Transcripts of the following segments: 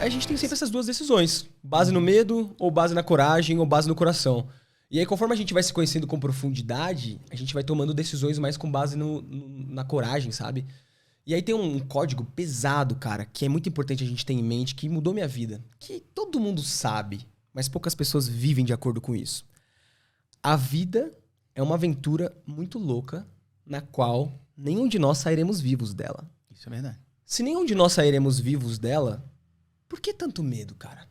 a gente tem sempre essas duas decisões. Base no medo, ou base na coragem, ou base no coração. E aí, conforme a gente vai se conhecendo com profundidade, a gente vai tomando decisões mais com base na coragem, sabe? E aí tem um código pesado, cara, que é muito importante a gente ter em mente, que mudou minha vida. Que todo mundo sabe, mas poucas pessoas vivem de acordo com isso. A vida é uma aventura muito louca, na qual nenhum de nós sairemos vivos dela. Isso é verdade. Se nenhum de nós sairemos vivos dela, por que tanto medo, cara?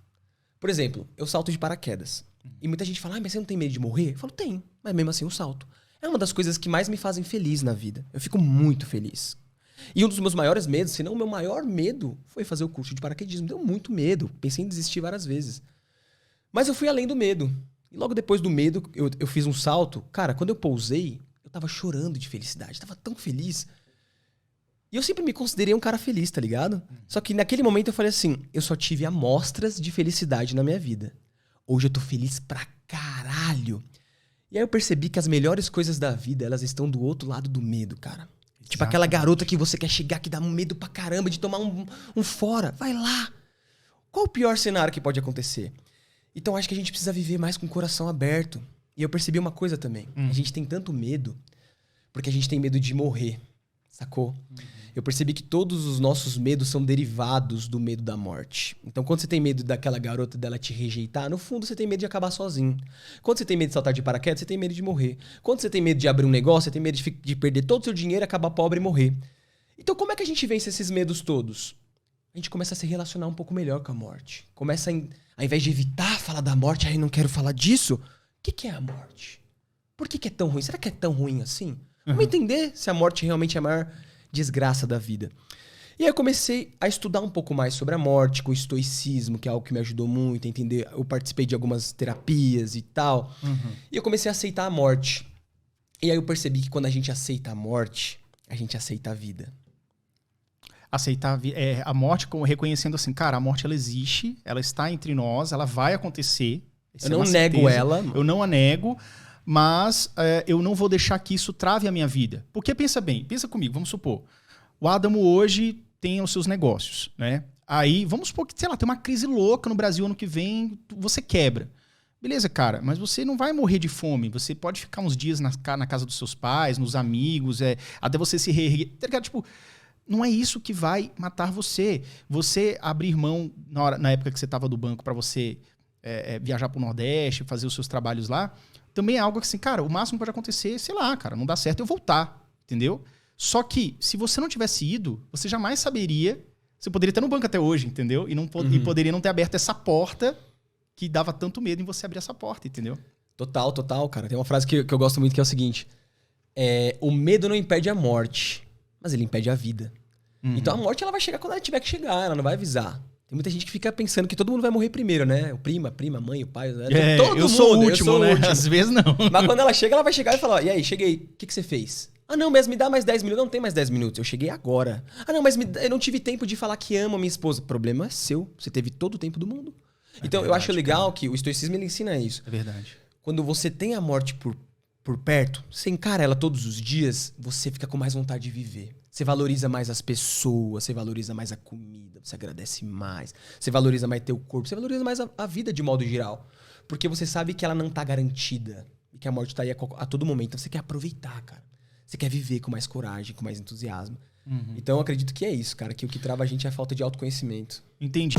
Por exemplo, eu salto de paraquedas. E muita gente fala, mas você não tem medo de morrer? Eu falo, tenho, mas mesmo assim eu salto. É uma das coisas que mais me fazem feliz na vida. Eu fico muito feliz. E um dos meus maiores medos, se não o meu maior medo, foi fazer o curso de paraquedismo. Deu muito medo. Pensei em desistir várias vezes. Mas eu fui além do medo. E logo depois do medo, eu fiz um salto. Cara, quando eu pousei, eu tava chorando de felicidade. Tava tão feliz. E eu sempre me considerei um cara feliz, tá ligado? Só que naquele momento eu falei assim, eu só tive amostras de felicidade na minha vida. Hoje eu tô feliz pra caralho. E aí eu percebi que as melhores coisas da vida, elas estão do outro lado do medo, cara. Exatamente. Tipo aquela garota que você quer chegar, que dá medo pra caramba de tomar um fora. Vai lá. Qual o pior cenário que pode acontecer? Então acho que a gente precisa viver mais com o coração aberto. E eu percebi uma coisa também. A gente tem tanto medo porque a gente tem medo de morrer. Sacou? Eu percebi que todos os nossos medos são derivados do medo da morte. Então, quando você tem medo daquela garota dela te rejeitar, no fundo você tem medo de acabar sozinho. Quando você tem medo de saltar de paraquedas, você tem medo de morrer. Quando você tem medo de abrir um negócio, você tem medo de perder todo o seu dinheiro, acabar pobre e morrer. Então, como é que a gente vence esses medos todos? A gente começa a se relacionar um pouco melhor com a morte. Começa, ao invés de evitar falar da morte, ai, não quero falar disso. O que é a morte? Por que é tão ruim? Será que é tão ruim assim? Vamos entender se a morte realmente é a maior desgraça da vida. E aí eu comecei a estudar um pouco mais sobre a morte, com o estoicismo, que é algo que me ajudou muito a entender. Eu participei de algumas terapias e tal. E eu comecei a aceitar a morte. E aí eu percebi que quando a gente aceita a morte, a gente aceita a vida. Aceitar a morte como reconhecendo assim, cara, a morte ela existe, ela está entre nós, ela vai acontecer. Eu não nego ela. Eu não a nego. Mas eu não vou deixar que isso trave a minha vida. Porque pensa bem, pensa comigo, vamos supor. O Adamo hoje tem os seus negócios, né? Aí, vamos supor que, sei lá, tem uma crise louca no Brasil ano que vem, você quebra. Beleza, cara, mas você não vai morrer de fome. Você pode ficar uns dias na casa dos seus pais, nos amigos, até você se reerguer. Tá ligado? Tipo, não é isso que vai matar você. Você abrir mão, na época que você estava do banco, para você viajar pro Nordeste, fazer os seus trabalhos lá, também é algo que assim, cara, o máximo pode acontecer, sei lá, cara, não dá certo eu voltar, entendeu? Só que, se você não tivesse ido, você jamais saberia, você poderia estar no banco até hoje, entendeu? E poderia não ter aberto essa porta que dava tanto medo em você abrir essa porta, entendeu? Total, cara. Tem uma frase que eu gosto muito que é o seguinte, o medo não impede a morte, mas ele impede a vida. Então a morte ela vai chegar quando ela tiver que chegar, ela não vai avisar. Tem muita gente que fica pensando que todo mundo vai morrer primeiro, né? O prima, a mãe, o pai. Todo eu mundo, sou o último, né? Último. Às vezes não. Mas quando ela chega, ela vai chegar e falar, e aí, cheguei, o que você fez? Ah, não, mas me dá mais 10 minutos. Não tem mais 10 minutos, eu cheguei agora. Ah, não, mas eu não tive tempo de falar que amo a minha esposa. O problema é seu, você teve todo o tempo do mundo. Então, verdade, eu acho legal que o estoicismo ele ensina isso. É verdade. Quando você tem a morte por perto, você encara ela todos os dias, você fica com mais vontade de viver. Você valoriza mais as pessoas, você valoriza mais a comida, você agradece mais, você valoriza mais teu corpo, você valoriza mais a vida de modo geral. Porque você sabe que ela não tá garantida e que a morte tá aí a todo momento. Então você quer aproveitar, cara. Você quer viver com mais coragem, com mais entusiasmo. Então eu acredito que é isso, cara, que o que trava a gente é a falta de autoconhecimento. Entendi.